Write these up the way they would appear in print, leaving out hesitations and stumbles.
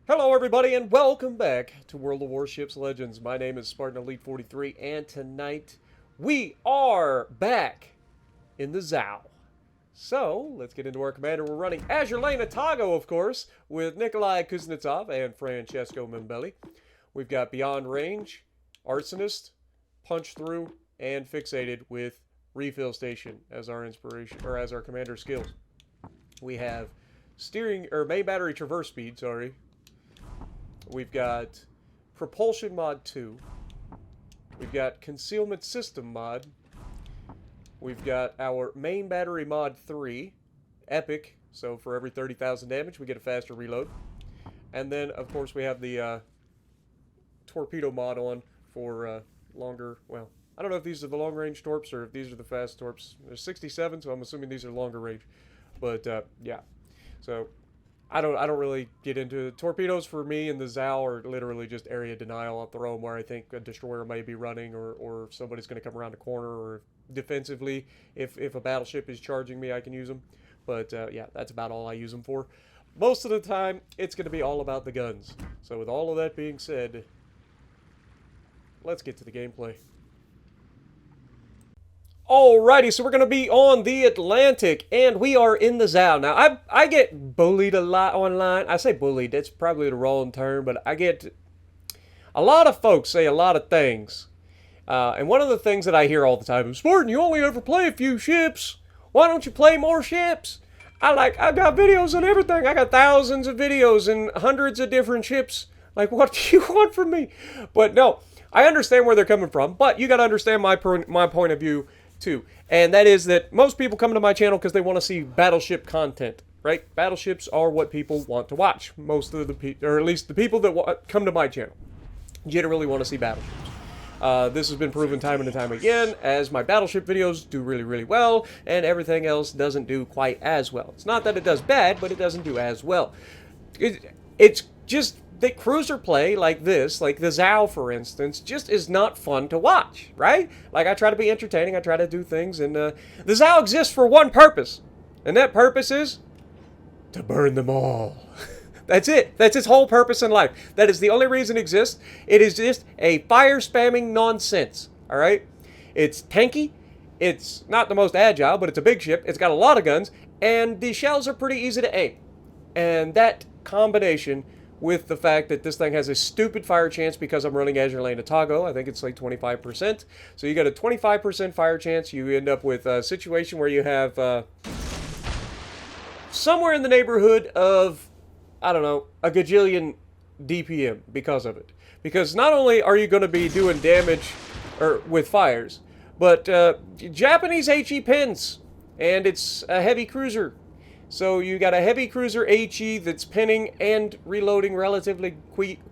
Hello everybody and welcome back to World of Warships Legends. My name is Spartan Elite 43 and tonight we are back in the Zao. So, let's get into our commander. We're running Azure Lane Atago, of course, with Nikolai Kuznetsov and Francesco Membelli. We've got Beyond Range, Arsonist, Punch Through, and Fixated with Refill Station as our inspiration, or as our commander skills. We have main battery traverse speed, sorry. We've got Propulsion Mod 2. We've got Concealment System Mod. We've got our Main Battery Mod 3. Epic. So for every 30,000 damage, we get a faster reload. And then, of course, we have the Torpedo Mod on for longer... Well, I don't know if these are the long-range torps or if these are the fast torps. There's 67, so I'm assuming these are longer range. But, yeah. So... I don't really get into torpedoes. For me in the Zao are literally just area denial. I'll throw them where I think a destroyer may be running or somebody's going to come around the corner, or defensively if a battleship is charging me I can use them. But yeah, that's about all I use them for. Most of the time it's going to be all about the guns. So with all of that being said, let's get to the gameplay. Alrighty, so we're going to be on the Atlantic, and we are in the Zao. Now, I get bullied a lot online. I say bullied, that's probably the wrong term, but I get... A lot of folks say a lot of things. And one of the things that I hear all the time is, Spartan, you only ever play a few ships. Why don't you play more ships? I got videos on everything. I got thousands of videos and hundreds of different ships. Like, what do you want from me? But no, I understand where they're coming from, but you got to understand my point of view too, and that is that most people come to my channel because they want to see battleship content, right? Battleships are what people want to watch. Most of the people, or at least the people that come to my channel, generally want to see battleships. This has been proven time and time again, as my battleship videos do really, really well, and everything else doesn't do quite as well. It's not that it does bad, but it doesn't do as well. It's just that cruiser play like this, like the Zao, for instance, just is not fun to watch, right? Like, I try to be entertaining, I try to do things, and the Zao exists for one purpose, and that purpose is to burn them all. That's it. That's its whole purpose in life. That is the only reason it exists. It is just a fire-spamming nonsense, all right? It's tanky, it's not the most agile, but it's a big ship, it's got a lot of guns, and the shells are pretty easy to aim. And that combination with the fact that this thing has a stupid fire chance because I'm running Azure Lane Atago. I think it's like 25%. So you got a 25% fire chance. You end up with a situation where you have somewhere in the neighborhood of, I don't know, a gajillion DPM because of it. Because not only are you going to be doing damage with fires, but Japanese HE pins, and it's a heavy cruiser. So you got a heavy cruiser HE that's pinning and reloading relatively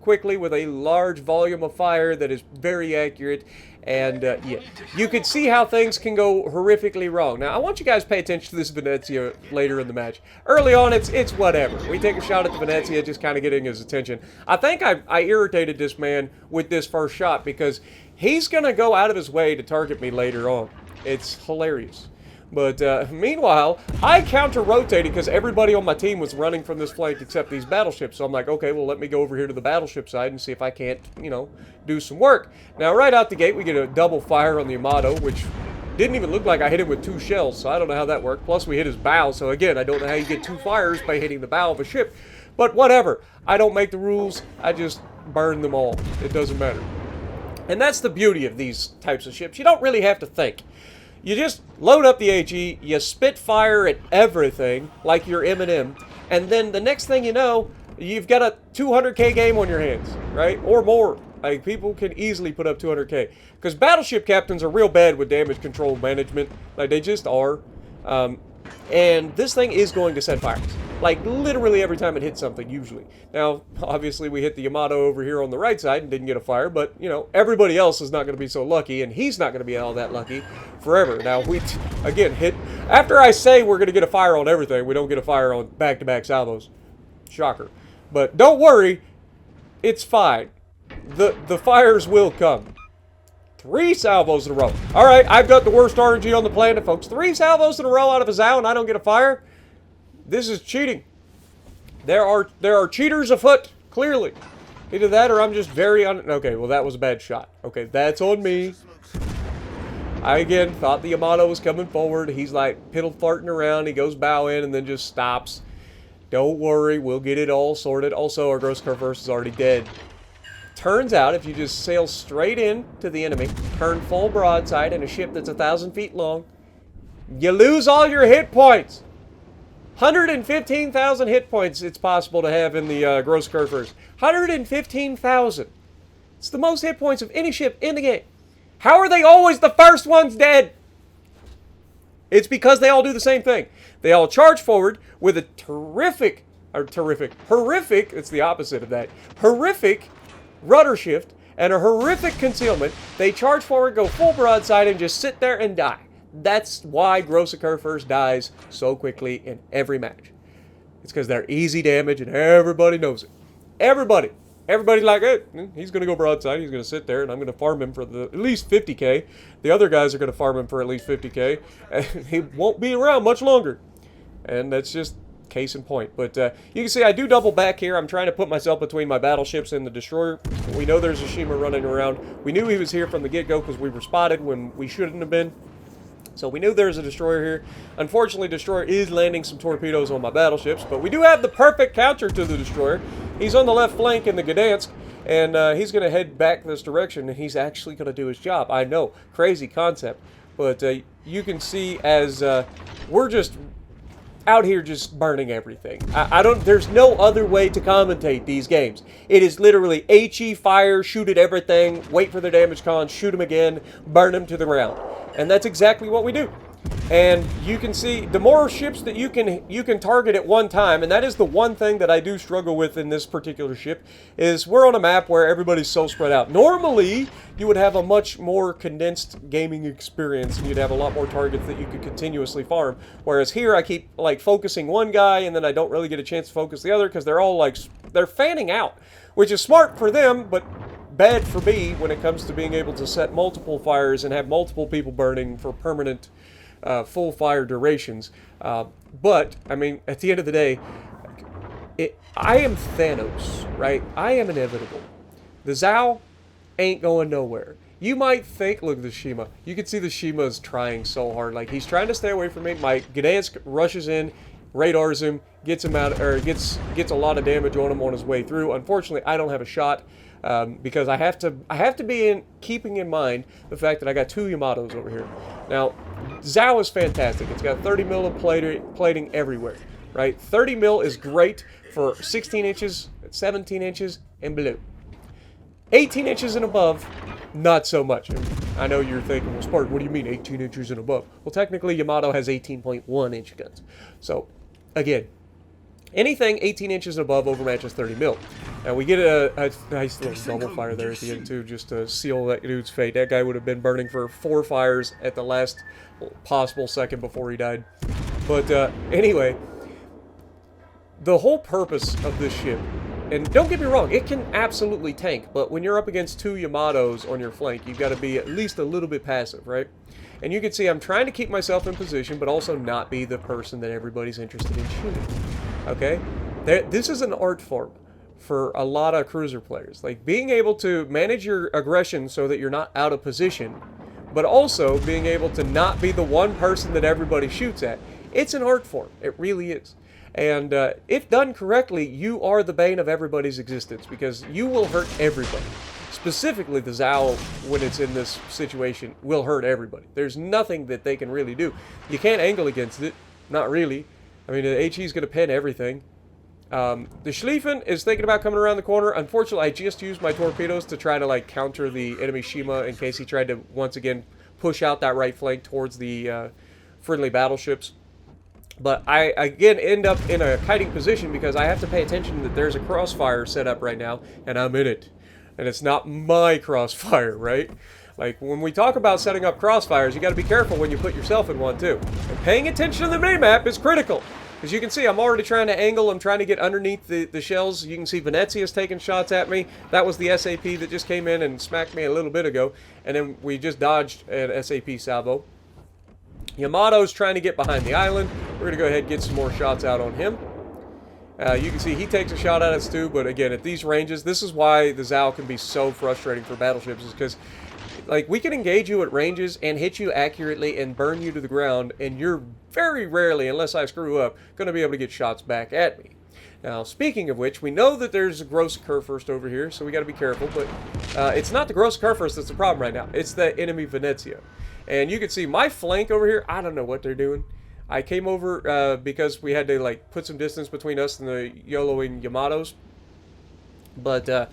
quickly with a large volume of fire that is very accurate. And yeah, you could see how things can go horrifically wrong. Now, I want you guys to pay attention to this Venezia later in the match. Early on, it's whatever. We take a shot at the Venezia, just kind of getting his attention. I think I irritated this man with this first shot because he's going to go out of his way to target me later on. It's hilarious. But meanwhile, I counter-rotated because everybody on my team was running from this flank except these battleships. So I'm like, okay, well, let me go over here to the battleship side and see if I can't, you know, do some work. Now, right out the gate, we get a double fire on the Yamato, which didn't even look like I hit him with 2 shells, so I don't know how that worked. Plus, we hit his bow, so again, I don't know how you get 2 fires by hitting the bow of a ship. But whatever. I don't make the rules. I just burn them all. It doesn't matter. And that's the beauty of these types of ships. You don't really have to think. You just load up the HE, you spit fire at everything, like your M&M, and then the next thing you know, you've got a 200k game on your hands, right? Or more. Like, people can easily put up 200k. Because battleship captains are real bad with damage control management. Like, they just are. And this thing is going to set fires. Like, literally every time it hits something, usually. Now, obviously, we hit the Yamato over here on the right side and didn't get a fire, but, you know, everybody else is not going to be so lucky, and he's not going to be all that lucky forever. Now, we, again, hit... After I say we're going to get a fire on everything, we don't get a fire on back-to-back salvos. Shocker. But don't worry, it's fine. The fires will come. 3 salvos in a row. Alright, I've got the worst RNG on the planet, folks. 3 salvos in a row out of a Zao and I don't get a fire? This is cheating. There are cheaters afoot. Clearly. Either that or I'm just very okay, well, that was a bad shot. Okay, that's on me. I, again, thought the Yamato was coming forward. He's like piddle-farting around. He goes bow in and then just stops. Don't worry, we'll get it all sorted. Also, our Gross Curse is already dead. Turns out, if you just sail straight in to the enemy, turn full broadside in a ship that's 1,000 feet long, you lose all your hit points. 115,000 hit points it's possible to have in the Gross Curse. 115,000. It's the most hit points of any ship in the game. How are they always the first ones dead? It's because they all do the same thing. They all charge forward with a horrific, it's the opposite of that, horrific rudder shift and a horrific concealment. They charge forward, go full broadside, and just sit there and die. That's why Gross Curse dies so quickly in every match. It's because they're easy damage and everybody knows it. Everybody. Everybody's like, hey, he's going to go broadside. He's going to sit there, and I'm going to farm him for at least 50k. The other guys are going to farm him for at least 50k. And he won't be around much longer. And that's just case in point. But you can see I do double back here. I'm trying to put myself between my battleships and the destroyer. We know there's a Shima running around. We knew he was here from the get-go because we were spotted when we shouldn't have been. So we knew there was a destroyer here. Unfortunately, destroyer is landing some torpedoes on my battleships, but we do have the perfect counter to the destroyer. He's on the left flank in the Gdansk, and he's going to head back this direction, and he's actually going to do his job. I know, crazy concept, but you can see as we're just out here just burning everything. There's no other way to commentate these games. It is literally HE, fire, shoot at everything, wait for their damage con, shoot them again, burn them to the ground. And that's exactly what we do. And you can see the more ships that you can target at one time, and that is the one thing that I do struggle with in this particular ship, is we're on a map where everybody's so spread out. Normally, you would have a much more condensed gaming experience, and you'd have a lot more targets that you could continuously farm. Whereas here, I keep like focusing one guy, and then I don't really get a chance to focus the other because they're all like, they're fanning out, which is smart for them, but bad for me when it comes to being able to set multiple fires and have multiple people burning for permanent full fire durations. But, I mean, at the end of the day, I am Thanos, right? I am inevitable. The Zhao ain't going nowhere. You might think, look at the Shima. You can see the Shima is trying so hard. Like, he's trying to stay away from me. My Gdansk rushes in, radars him, gets him out, or gets a lot of damage on him on his way through. Unfortunately, I don't have a shot. Because I have to be keeping in mind the fact that I got two Yamatos over here. Now, Zhao is fantastic. It's got 30 mil of plating everywhere, right? 30 mil is great for 16 inches, 17 inches, and below. 18 inches and above, not so much. And I know you're thinking, well, Spartan, what do you mean 18 inches and above? Well, technically, Yamato has 18.1 inch guns. So, again, anything 18 inches and above overmatches 30 mil. And we get a nice little double fire there at the end, too, just to seal that dude's fate. That guy would have been burning for 4 fires at the last possible second before he died. But anyway, the whole purpose of this ship, and don't get me wrong, it can absolutely tank, but when you're up against two Yamatos on your flank, you've got to be at least a little bit passive, right? And you can see I'm trying to keep myself in position, but also not be the person that everybody's interested in shooting. Okay? This is an art form for a lot of cruiser players. Like, being able to manage your aggression so that you're not out of position, but also being able to not be the one person that everybody shoots at. It's an art form. It really is. And if done correctly, you are the bane of everybody's existence, because you will hurt everybody. Specifically, the Zhao, when it's in this situation, will hurt everybody. There's nothing that they can really do. You can't angle against it. Not really. I mean, the HE is going to pin everything. The Schlieffen is thinking about coming around the corner. Unfortunately, I just used my torpedoes to try to, like, counter the enemy Shima in case he tried to, once again, push out that right flank towards the friendly battleships. But I, again, end up in a kiting position because I have to pay attention that there's a crossfire set up right now, and I'm in it. And it's not my crossfire, right? Like, when we talk about setting up crossfires, you got to be careful when you put yourself in one, too. And paying attention to the minimap is critical. As you can see, I'm already trying to angle. I'm trying to get underneath the shells. You can see Venezia's taking shots at me. That was the SAP that just came in and smacked me a little bit ago. And then we just dodged an SAP salvo. Yamato's trying to get behind the island. We're going to go ahead and get some more shots out on him. You can see he takes a shot at us too, but again, at these ranges, this is why the Zao can be so frustrating for battleships, is because like we can engage you at ranges and hit you accurately and burn you to the ground, and you're very rarely, unless I screw up, going to be able to get shots back at me. Now, speaking of which, we know that there's a gross Kurfürst over here, so we got to be careful, but it's not the gross Kurfürst that's the problem right now. It's the enemy Venezia. And you can see my flank over here, I don't know what they're doing. I came over because we had to like put some distance between us and the YOLOing Yamatos. But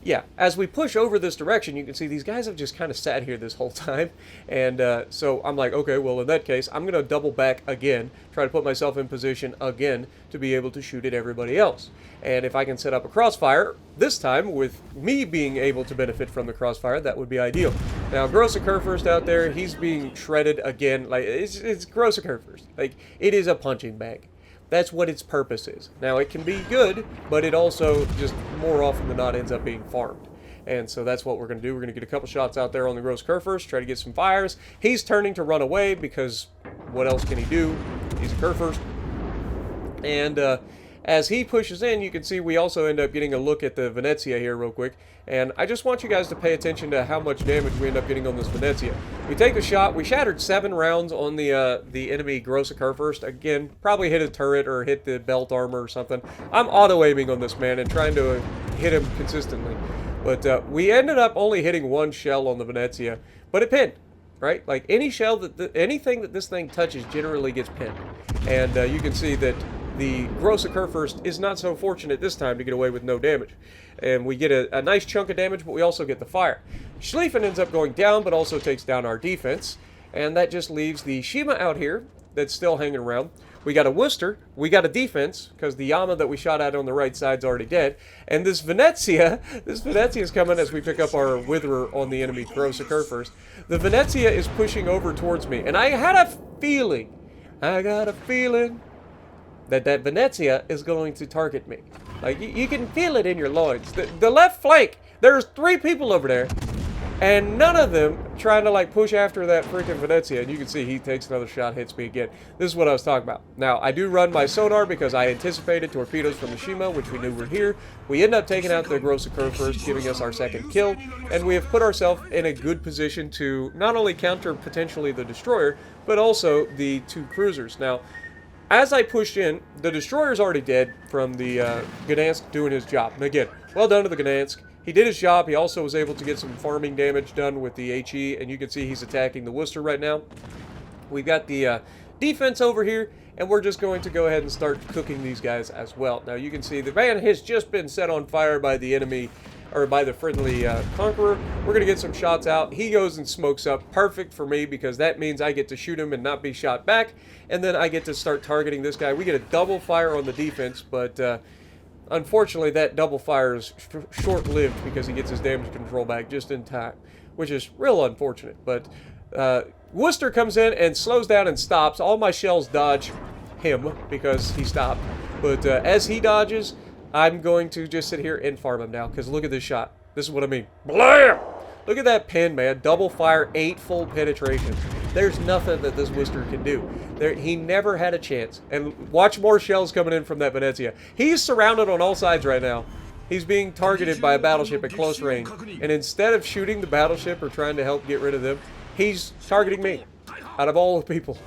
yeah, as we push over this direction, you can see these guys have just kind of sat here this whole time. And so I'm like, okay, well, in that case, I'm going to double back again, try to put myself in position again to be able to shoot at everybody else. And if I can set up a crossfire, this time with me being able to benefit from the crossfire, that would be ideal. Now, Gross Kurfürst out there, he's being shredded again. Like, it's Gross Kurfürst. Like, it is a punching bag. That's what its purpose is. Now, it can be good, but it also just more often than not ends up being farmed. And so that's what we're going to do. We're going to get a couple shots out there on the Gross Kurfürst, try to get some fires. He's turning to run away because what else can he do? He's a Kurfürst. And as he pushes in, you can see we also end up getting a look at the Venezia here real quick. And I just want you guys to pay attention to how much damage we end up getting on this Venezia. We take the shot. We shattered 7 rounds on the enemy Gross Kurfürst. Again, probably hit a turret or hit the belt armor or something. I'm auto-aiming on this man and trying to hit him consistently. But we ended up only hitting 1 shell on the Venezia. But it pinned, right? Like any shell, anything that this thing touches generally gets pinned. And you can see that the Gross Kurfürst is not so fortunate this time to get away with no damage. And we get a nice chunk of damage, but we also get the fire. Schlieffen ends up going down, but also takes down our defense. And that just leaves the Shima out here that's still hanging around. We got a Worcester, we got a defense, because the Yama that we shot at on the right side's already dead. And this Venezia is coming as we pick up our Witherer on the enemy Gross Kurfürst. The Venezia is pushing over towards me, and I got a feeling that Venezia is going to target me. Like, you can feel it in your loins. The left flank, there's 3 people over there, and none of them trying to, like, push after that freaking Venezia. And you can see he takes another shot, hits me again. This is what I was talking about. Now, I do run my sonar because I anticipated torpedoes from the Shima, which we knew were here. We end up taking out the Gross Kurfürst, giving us our 2nd kill, and we have put ourselves in a good position to not only counter potentially the destroyer, but also the 2 cruisers. Now, as I pushed in, the destroyer's already dead from the Gdansk doing his job. And again, well done to the Gdansk. He did his job. He also was able to get some farming damage done with the HE, and you can see he's attacking the Worcester right now. We've got the defense over here, and we're just going to go ahead and start cooking these guys as well. Now, you can see the van has just been set on fire by the enemy, or by the friendly Conqueror. We're going to get some shots out. He goes and smokes up. Perfect for me, because that means I get to shoot him and not be shot back. And then I get to start targeting this guy. We get a double fire on the defense, but unfortunately that double fire is short-lived because he gets his damage control back just in time, which is real unfortunate. But Worcester comes in and slows down and stops. All my shells dodge him because he stopped. But as he dodges, I'm going to just sit here and farm him now, because look at this shot. This is what I mean. Blam! Look at that pin, man. Double fire, 8 full penetrations. There's nothing that this Worcester can do. He never had a chance. And watch more shells coming in from that Venezia. He's surrounded on all sides right now. He's being targeted by a battleship at close range. And instead of shooting the battleship or trying to help get rid of them, he's targeting me out of all the people.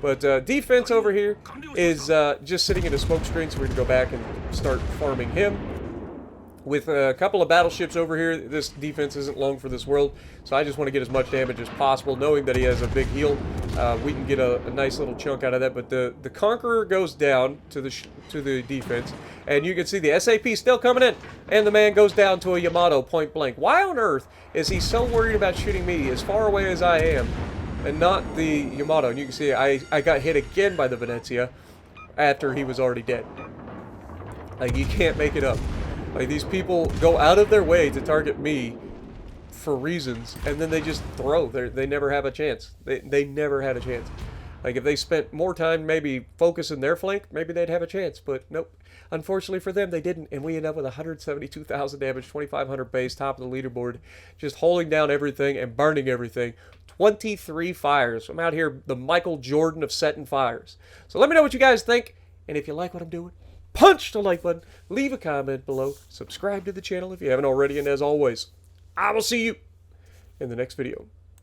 But defense over here is just sitting in a smoke screen, so we're going to go back and start farming him. With a couple of battleships over here, this defense isn't long for this world, so I just want to get as much damage as possible, knowing that he has a big heal. We can get a nice little chunk out of that, but the Conqueror goes down to the defense, and you can see the SAP still coming in, and the man goes down to a Yamato point blank. Why on earth is he so worried about shooting me as far away as I am, and not the Yamato? And you can see I got hit again by the Venezia after he was already dead. Like, you can't make it up. Like, these people go out of their way to target me for reasons, and then they just throw. They never have a chance. They never had a chance. Like, if they spent more time maybe focusing their flank, maybe they'd have a chance. But nope. Unfortunately for them, they didn't, and we end up with 172,000 damage, 2,500 base, top of the leaderboard, just holding down everything and burning everything. 23 fires. I'm out here, the Michael Jordan of setting fires. So let me know what you guys think, and if you like what I'm doing, punch the like button, leave a comment below, subscribe to the channel if you haven't already, and as always, I will see you in the next video.